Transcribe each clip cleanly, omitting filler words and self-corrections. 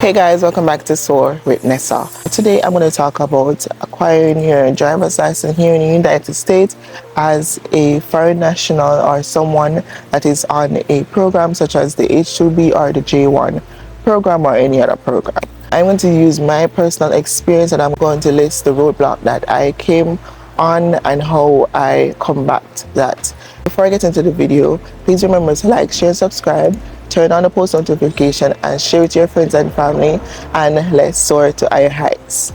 Hey guys, welcome back to Soar with Nessa. Today I'm going to talk about acquiring your driver's license here in the United States as a foreign national or someone that is on a program such as the H-2B or the J1 program or any other program. I'm going to use my personal experience and I'm going to list the roadblock that I came on and how I combat that. Before I get into the video, please remember to like, share, and subscribe. Turn on the post notification and share with your friends and family, and let's soar to higher heights.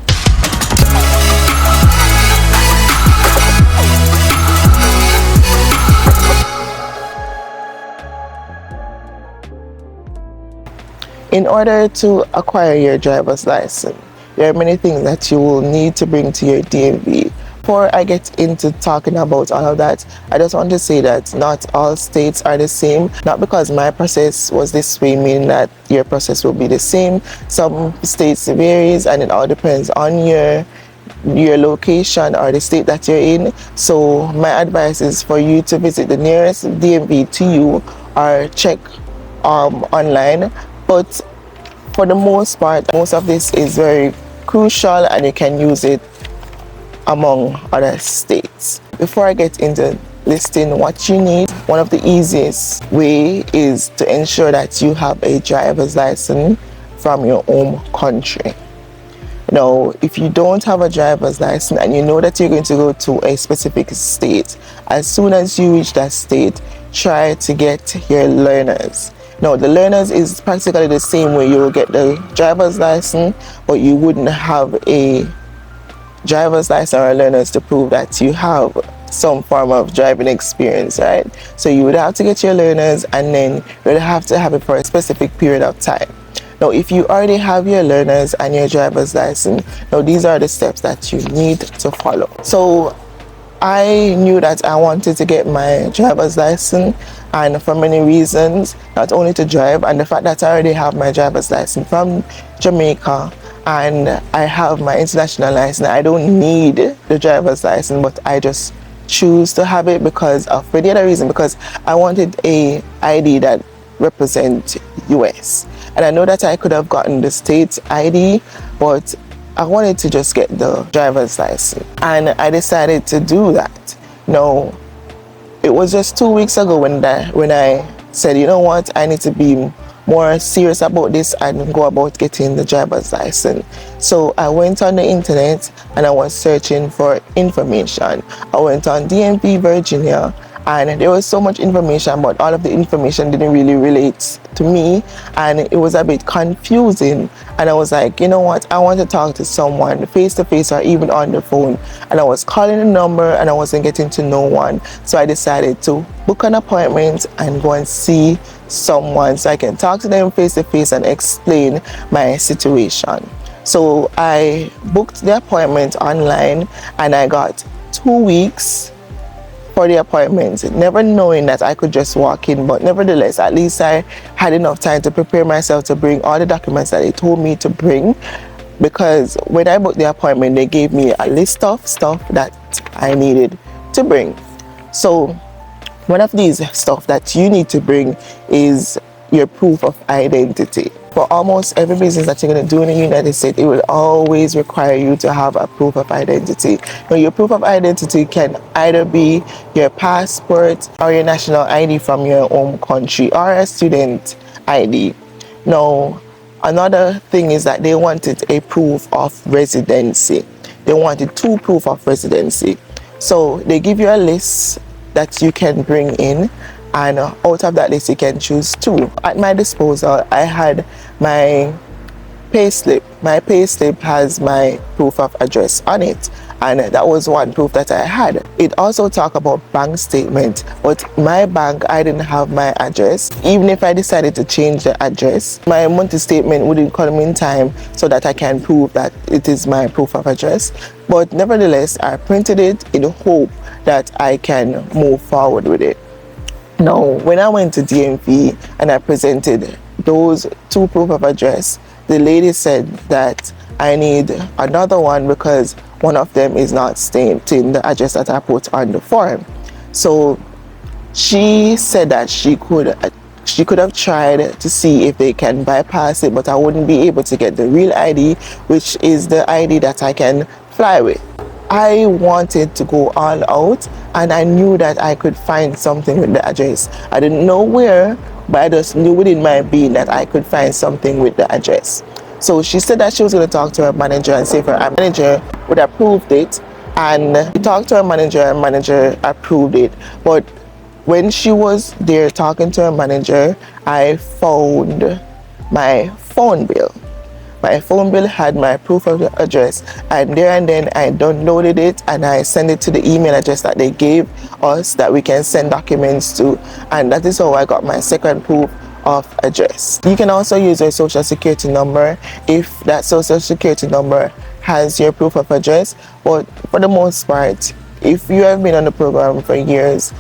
In order to acquire your driver's license, there are many things that you will need to bring to your DMV. Before I get into talking about all of that, I just want to say that not all states are the same. Not because my process was this way, meaning that your process will be the same. Some states varies, and it all depends on your location or the state that you're in. So my advice is for you to visit the nearest DMV to you or check online. But for the most part, most of this is very crucial and you can use it among other states. Before I get into listing what you need, one of the easiest way is to ensure that you have a driver's license from your home country. Now, if you don't have a driver's license and you know that you're going to go to a specific state, as soon as you reach that state, try to get your learners. Now, the learners is practically the same way. You will get the driver's license, but you wouldn't have a driver's license or learners to prove that you have some form of driving experience, right? So you would have to get your learners, and then you would have to have it for a specific period of time. Now, if you already have your learners and your driver's license, now these are the steps that you need to follow. So I knew that I wanted to get my driver's license, and for many reasons, not only to drive, and the fact that I already have my driver's license from Jamaica and I have my international license. I don't need the driver's license, but I just choose to have it because of, for the other reason, because I wanted a ID that represents US. And I know that I could have gotten the state ID, but I wanted to just get the driver's license. And I decided to do that. Now, it was just 2 weeks ago when I said, you know what, I need to be more serious about this and go about getting the driver's license. So I went on the internet and I was searching for information. I went on DMV Virginia, and there was so much information, but all of the information didn't really relate to me, and it was a bit confusing. And I was like, you know what, I want to talk to someone face to face or even on the phone. And I was calling a number and I wasn't getting to no one. So I decided to book an appointment and go and see someone so I can talk to them face to face and explain my situation. So I booked the appointment online and I got 2 weeks for the appointment, never knowing that I could just walk in, but nevertheless, at least I had enough time to prepare myself to bring all the documents that they told me to bring, because when I booked the appointment, they gave me a list of stuff that I needed to bring. So one of these stuff that you need to bring is your proof of identity. For almost every business that you're going to do in the United States, it will always require you to have a proof of identity. Now, your proof of identity can either be your passport or your national ID from your home country or a student ID. Now, another thing is that they wanted a proof of residency. They wanted 2 proof of residency. So they give you a list that you can bring in, and out of that list you can choose 2. At my disposal, I had my payslip. My payslip has my proof of address on it, and that was one proof that I had. It also talked about bank statement, but my bank, I didn't have my address. Even if I decided to change the address, my monthly statement wouldn't come in time so that I can prove that it is my proof of address. But nevertheless, I printed it in the hope that I can move forward with it. Now, when I went to DMV and I presented those 2 proof of address, the lady said that I need another one because one of them is not stating the address that I put on the form. So she said that she could She could have tried to see if they can bypass it, but I wouldn't be able to get the real ID, which is the ID that I can fly with. I wanted to go all out, and I knew that I could find something with the address. I didn't know where, but I just knew within my being that I could find something with the address. So she said that she was going to talk to her manager and see if her manager would approve it. And she talked to her manager and manager approved it. But when she was there talking to her manager, I found my phone bill. My phone bill had my proof of the address, and there and then I downloaded it and I sent it to the email address that they gave us that we can send documents to, and that is how I got my second proof of address. You can also use your social security number if that social security number has your proof of address, but for the most part, if you have been on the program for years,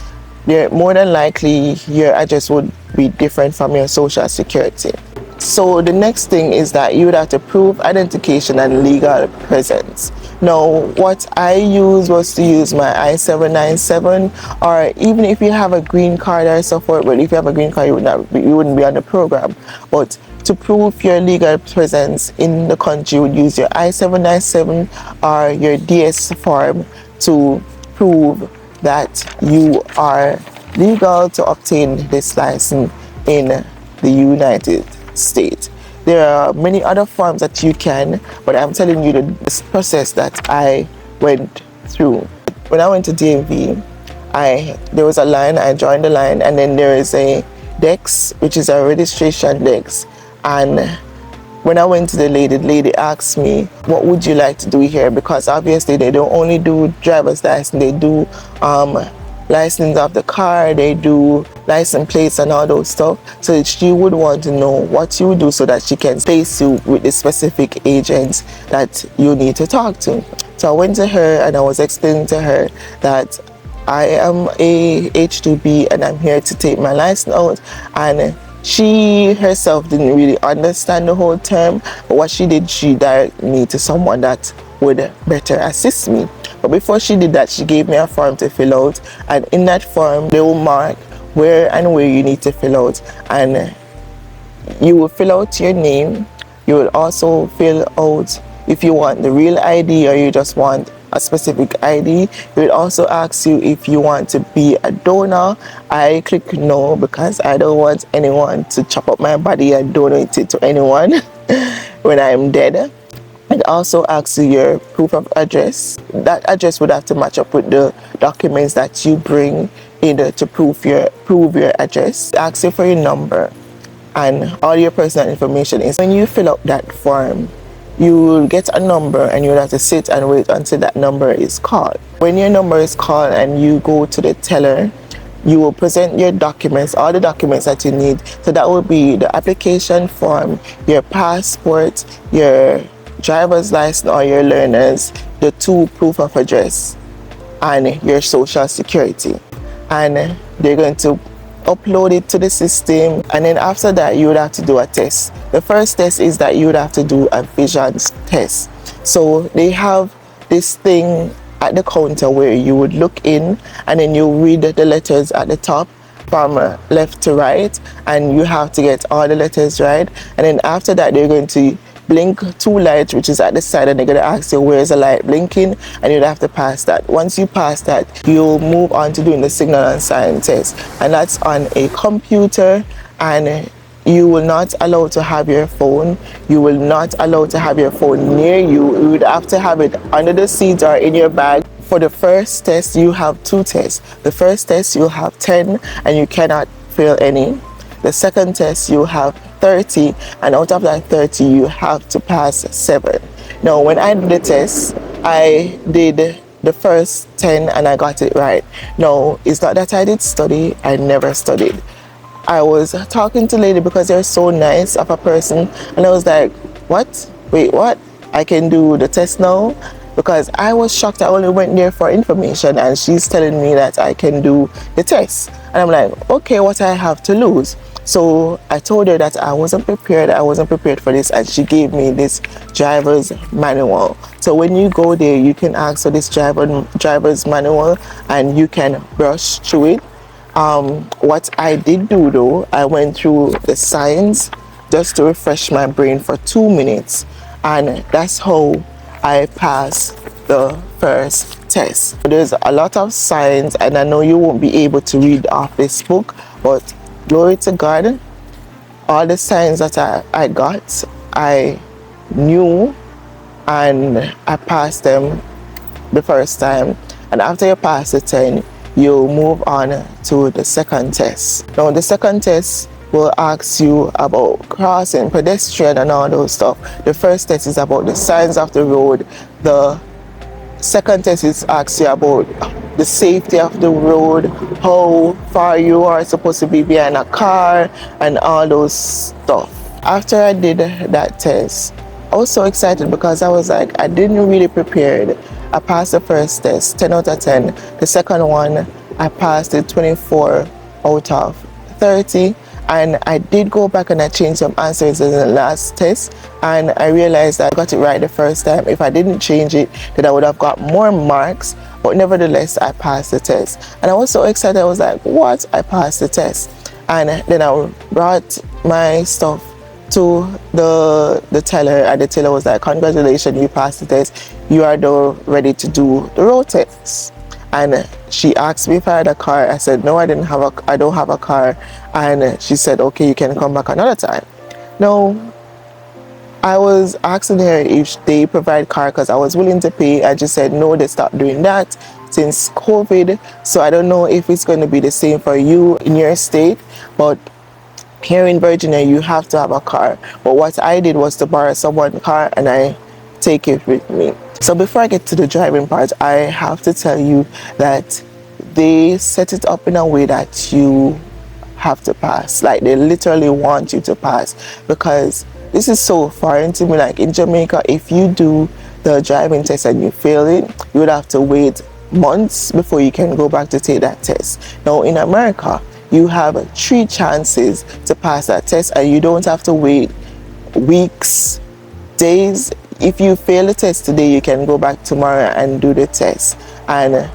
more than likely your address would be different from your social security. So the next thing is that you would have to prove identification and legal presence. Now, what I used was to use my I-797, or even if you have a green card or so forth, but if you have a green card, you wouldn't be on the program. But to prove your legal presence in the country, you would use your I-797 or your DS form to prove that you are legal to obtain this license in the United States. There are many other forms that you can, but I'm telling you the process that I went through. When I went to DMV, there was a line, I joined the line, and then there is a desk, which is a registration desk. And when I went to the lady asked me, what would you like to do here? Because obviously they don't only do driver's license, they do license of the car, they do license plates and all those stuff. So she would want to know what you do so that she can place you with the specific agents that you need to talk to. So I went to her and I was explaining to her that I am a H-2B and I'm here to take my license out, and she herself didn't really understand the whole term, but what she did, she directed me to someone that would better assist me. But before she did that, she gave me a form to fill out, and in that form they will mark where you need to fill out, and you will fill out your name. You will also fill out if you want the real ID or you just want a specific ID. It will also ask you if you want to be a donor. I click no because I don't want anyone to chop up my body and donate it to anyone when I'm dead. It also asks you your proof of address. That address would have to match up with the documents that you bring in to prove your address. It asks you for your number and all your personal information. When you fill out that form, you will get a number and you'll have to sit and wait until that number is called. When your number is called and you go to the teller, you will present your documents, all the documents that you need. So that will be the application form, your passport, your driver's license or your learners, the 2 proof of address, and your social security. And they're going to upload it to the system, and then after that you would have to do a test. The first test is that you would have to do a vision test. So they have this thing at the counter where you would look in and then you read the letters at the top from left to right, and you have to get all the letters right. And then after that they're going to blink 2 lights which is at the side, and they're going to ask you where's the light blinking, and you'd have to pass that. Once you pass that, you'll move on to doing the signal and sign test, and that's on a computer, and you will not allow to have your phone. You will not allow to have your phone near you. You would have to have it under the seat or in your bag. For the first test, you have 2 tests. The first test, you'll have 10 and you cannot fail any. The second test, you have 30, and out of that 30, you have to pass 7. Now, when I did the test, I did the first 10 and I got it right. Now, it's not that I did study, I never studied. I was talking to lady because they're so nice of a person, and I was like, what? Wait, what? I can do the test now? Because I was shocked. I only went there for information and she's telling me that I can do the test. And I'm like, okay, what I have to lose? So I told her that I wasn't prepared for this, and she gave me this driver's manual. So when you go there, you can ask for this driver's manual and you can brush through it. What I did do though, I went through the signs just to refresh my brain for 2 minutes, and that's how I passed the first test. There's a lot of signs, and I know you won't be able to read off this book, but glory to God, all the signs that I got, I knew, and I passed them the first time. And after you pass the 10, you move on to the second test. Now the second test will ask you about crossing, pedestrian and all those stuff. The first test is about the signs of the road. The second test is asks you about the safety of the road, how far you are supposed to be behind a car, and all those stuff. After I did that test, I was so excited because I was like, I didn't really prepare. I passed the first test, 10 out of 10. The second one, I passed it 24 out of 30. And I did go back and I changed some answers in the last test. And I realized that I got it right the first time. If I didn't change it, then I would have got more marks. But nevertheless, I passed the test. And I was so excited. I was like, what? I passed the test. And then I brought my stuff to the teller, and the teller was like, congratulations, you passed the test, you are now ready to do the road test. And she asked me if I had a car. I said no, I don't have a car. And she said, okay, you can come back another time. Now I was asking her if they provide car because I was willing to pay. I just said no, they stopped doing that since COVID, so I don't know if it's going to be the same for you in your state, but here in Virginia, you have to have a car. But what I did was to borrow someone's car and I take it with me. So before I get to the driving part, I have to tell you that they set it up in a way that you have to pass. Like they literally want you to pass, because this is so foreign to me. Like in Jamaica, if you do the driving test and you fail it, you would have to wait months before you can go back to take that test. Now in America, you have 3 chances to pass that test, and you don't have to wait weeks, days. If you fail the test today, you can go back tomorrow and do the test, and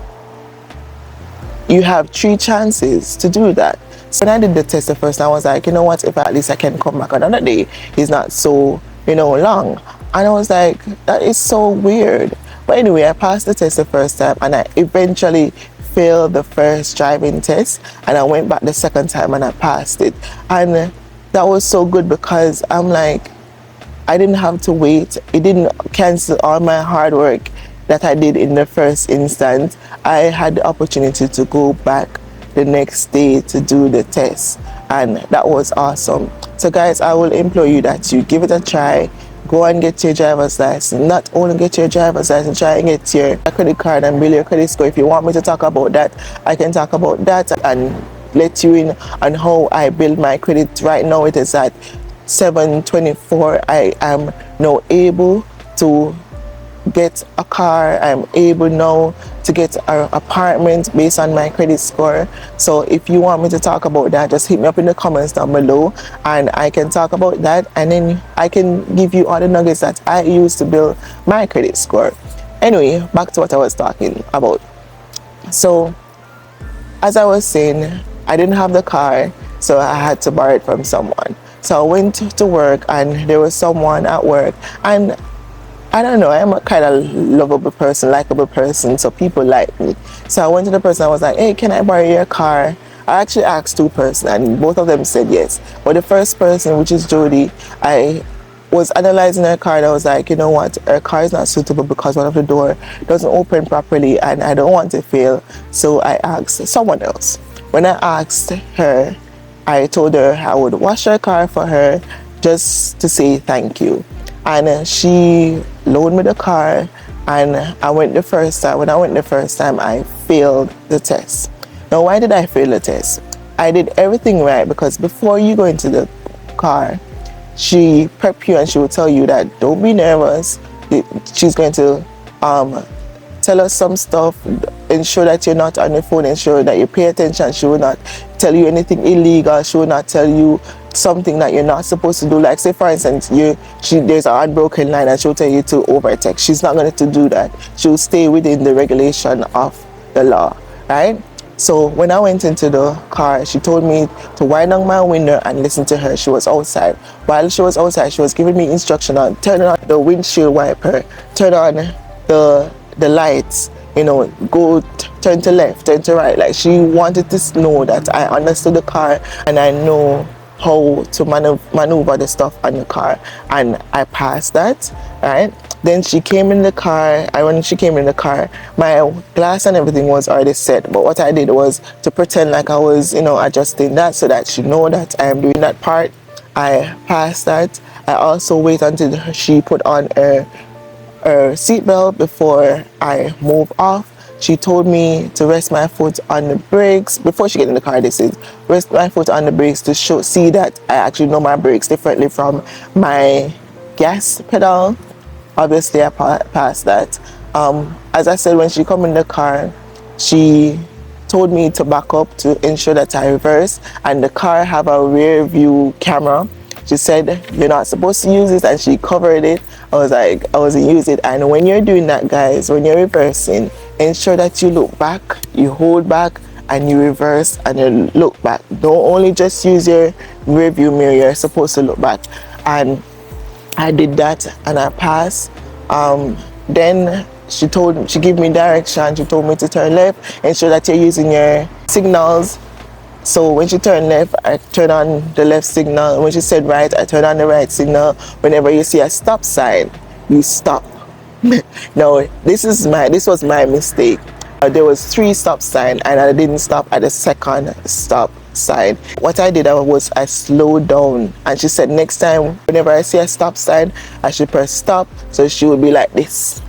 you have 3 chances to do that. So when I did the test the first time, I was like, you know what, if at least I can come back another day, it's not so long. And I was like, that is so weird. But anyway, I passed the test the first time, and I eventually failed the first driving test, and I went back the second time and I passed it. And that was so good because I'm like, I didn't have to wait. It didn't cancel all my hard work that I did in the first instance. I had the opportunity to go back the next day to do the test, and that was awesome. So guys, I will implore you that you give it a try. Go and get your driver's license. Not only get your driver's license, try and get your credit card and build your credit score. If you want me to talk about that, I can talk about that and let you in on how I build my credit. Right now it is at 724. I am now able to get a car. I'm able now to get an apartment based on my credit score. So if you want me to talk about that, just hit me up in the comments down below and I can talk about that, and then I can give you all the nuggets that I use to build my credit score. Anyway, back to what I was talking about. So as I was saying, I didn't have the car, so I had to borrow it from someone. So I went to work, and there was someone at work, and I don't know, I'm a kind of lovable person, likable person, so people like me. So I went to the person, I was like, hey, can I borrow your car? I actually asked 2 persons, and both of them said yes. But the first person, which is Jody, I was analyzing her car, and I was like, you know what, her car is not suitable because one of the door doesn't open properly, and I don't want to fail. So I asked someone else. When I asked her, I told her I would wash her car for her just to say thank you. And she loaned me the car, and I went the first time. When I went the first time, I failed the test. Now, why did I fail the test? I did everything right, because before you go into the car, she prep you and she will tell you that don't be nervous. She's going to tell us some stuff, ensure that you're not on your phone, ensure that you pay attention. She will not tell you anything illegal. She will not tell you something that you're not supposed to do. Like say for instance, there's an unbroken line and she'll tell you to overtake. She's not going to do that. She'll stay within the regulation of the law, right? So when I went into the car, she told me to wind down my window and listen to her. She was outside. While she was outside, she was giving me instruction on turn on the windshield wiper, turn on the lights, go turn to left, turn to right. Like, she wanted to know that I understood the car and I know how to maneuver the stuff on the car, and I passed that, right? Then she came in the car, and when she came in the car, my glass and everything was already set, but what I did was to pretend like I was, adjusting that so that she know that I am doing that part. I passed that. I also wait until she put on her seatbelt before I move off. She told me to rest my foot on the brakes before she get in the car. This is rest my foot on the brakes to see that I actually know my brakes differently from my gas pedal. Obviously, I passed that. As I said, when she come in the car, she told me to back up to ensure that I reverse, and the car have a rear view camera. She said, you're not supposed to use it, and she covered it. I was like, I wasn't using it. And when you're doing that, guys, when you're reversing, ensure that you look back, you hold back, and you reverse and you look back. Don't only just use your rear view mirror, you're supposed to look back. And I did that and I passed. Then she gave me direction. She told me to turn left, ensure that you're using your signals. So when she turned left, I turned on the left signal. When she said right, I turned on the right signal. Whenever you see a stop sign, you stop. No, this was my mistake. There was 3 stop signs and I didn't stop at the second stop sign. What I did was I slowed down, and she said next time whenever I see a stop sign, I should press stop, so she would be like this.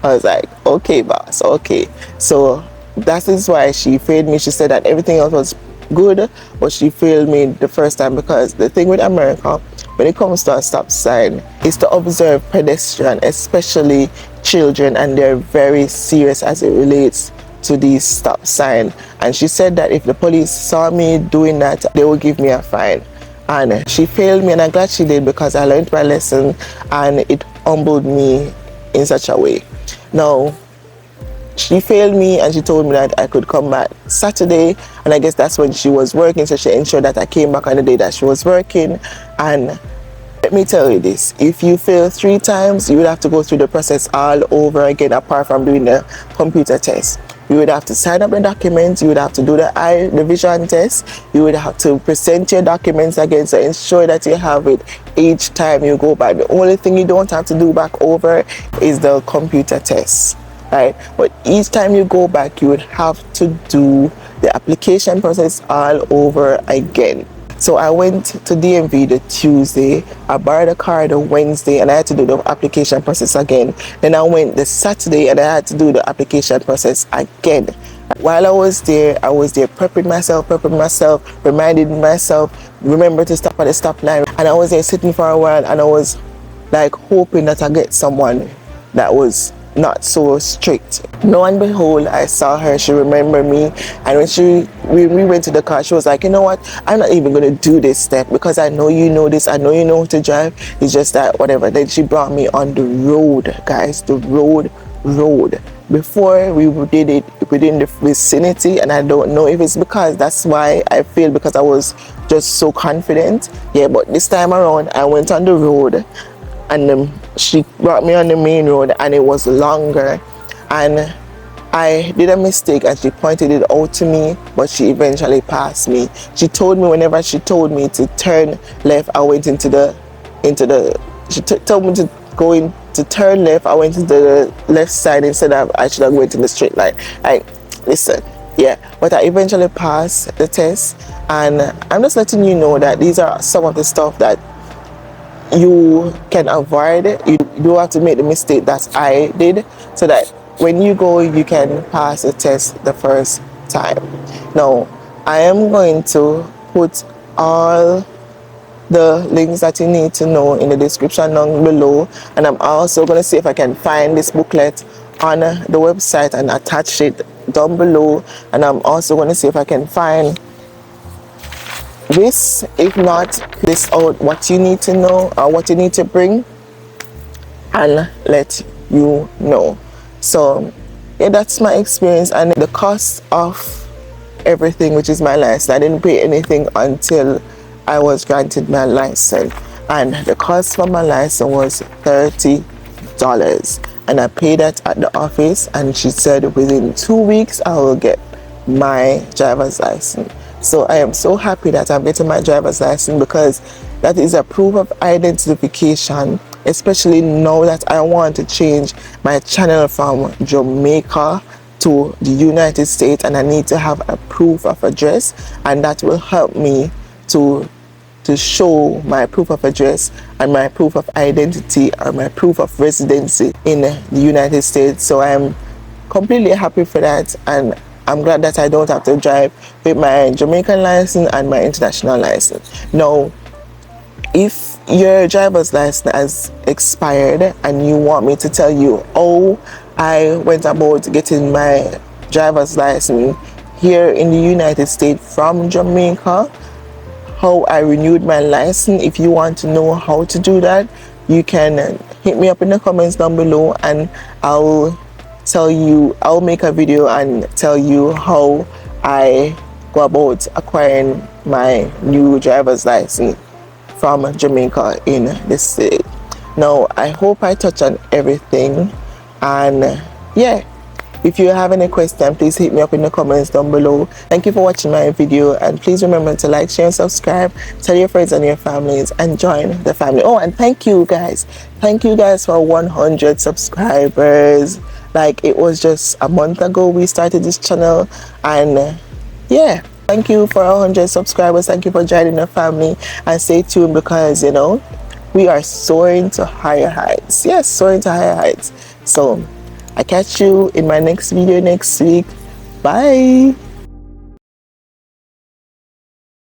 I was like, okay, boss, okay. So that is why she failed me. She said that everything else was good, but she failed me the first time, because the thing with America, when it comes to a stop sign, is to observe pedestrians, especially children, and they're very serious as it relates to these stop sign. And she said that if the police saw me doing that, they would give me a fine. And she failed me, and I'm glad she did, because I learned my lesson and it humbled me in such a way. Now, she failed me and she told me that I could come back Saturday, and I guess that's when she was working, so she ensured that I came back on the day that she was working. And let me tell you this, if you fail 3 times, you would have to go through the process all over again, apart from doing the computer test. You would have to sign up the documents, you would have to do the vision test, you would have to present your documents again, so ensure that you have it each time you go back. The only thing you don't have to do back over is the computer test, right? But each time you go back, you would have to do the application process all over again. So I went to DMV the Tuesday, I borrowed a car the Wednesday, and I had to do the application process again. Then I went the Saturday and I had to do the application process again. While I was there prepping myself, reminding myself, remember to stop at the stop line. And I was there sitting for a while, and I was like hoping that I get someone that was not so strict. Lo and behold, I saw her. She remembered me, and when we went to the car, she was like, you know what, I'm not even going to do this step, because I know you know this, I know you know how to drive, it's just that whatever. Then she brought me on the road, guys, the road. Before we did it within the vicinity, and I don't know if it's because that's why I failed, because I was just so confident. Yeah, but this time around I went on the road, and she brought me on the main road, and it was longer, and I did a mistake and she pointed it out to me, but she eventually passed me. She told me, whenever she told me to turn left, I went into the she told me to go in to turn left, I went to the left side instead of actually going to the straight line. Like, listen, yeah, but I eventually passed the test, and I'm just letting you know that these are some of the stuff that you can avoid. You don't have to make the mistake that I did, so that when you go, you can pass the test the first time. Now, I am going to put all the links that you need to know in the description down below, and I'm also going to see if I can find this booklet on the website and attach it down below. And I'm also going to see if I can find this. If not, list out what you need to know or what you need to bring, and let you know. So yeah, that's my experience. And the cost of everything, which is my license. I didn't pay anything until I was granted my license, and the cost for my license was $30, and I paid that at the office, and she said within 2 weeks I will get my driver's license. So I am so happy that I'm getting my driver's license, because that is a proof of identification, especially now that I want to change my channel from Jamaica to the United States, and I need to have a proof of address, and that will help me to show my proof of address and my proof of identity, or my proof of residency in the United States. So I'm completely happy for that, and I'm glad that I don't have to drive with my Jamaican license and my international license. Now, if your driver's license has expired and you want me to tell you how I went about getting my driver's license here in the United States from Jamaica, how I renewed my license, if you want to know how to do that, you can hit me up in the comments down below, and I'll make a video and tell you how I go about acquiring my new driver's license from Jamaica in this state. Now, I hope I touch on everything, and yeah, if you have any question, please hit me up in the comments down below. Thank you for watching my video, and please remember to like, share, and subscribe. Tell your friends and your families, and join the family. Oh, and thank you guys for 100 subscribers. Like, it was just a month ago we started this channel, and yeah, thank you for 100 subscribers. Thank you for joining the family, and stay tuned, because we are soaring to higher heights. Yes, soaring to higher heights. So I catch you in my next video next week. Bye.